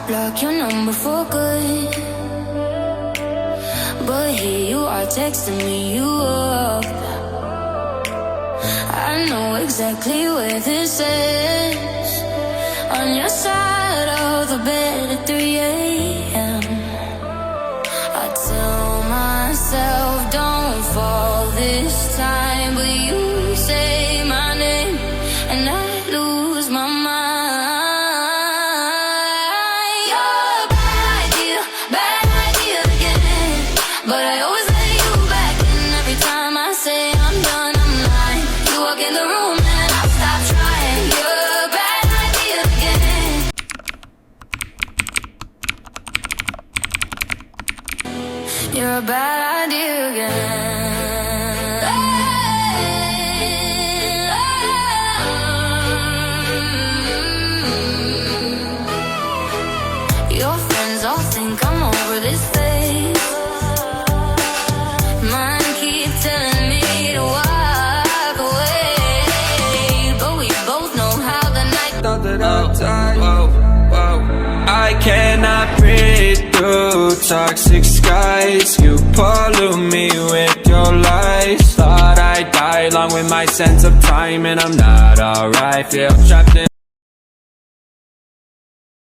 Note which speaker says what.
Speaker 1: block your number for good, but here you are texting me you up. I know exactly where this is, on your side of the bed at 3 a.m. I tell myself don't fall this time, but you say my name and I lose my mind. You're a bad idea again, but I always let you back in. Every time I say I'm done, I'm lying. You walk in the room and I stop trying. You're a bad idea again. You're a bad idea again. Your friends all think I'm over this phase. Mine keep telling me to walk away, but we both know how the night.
Speaker 2: Thought that I'd die. I cannot breathe through toxic skies. You pollute me with your lies. Thought I'd die along with my sense of time, and I'm not alright. Feel trapped in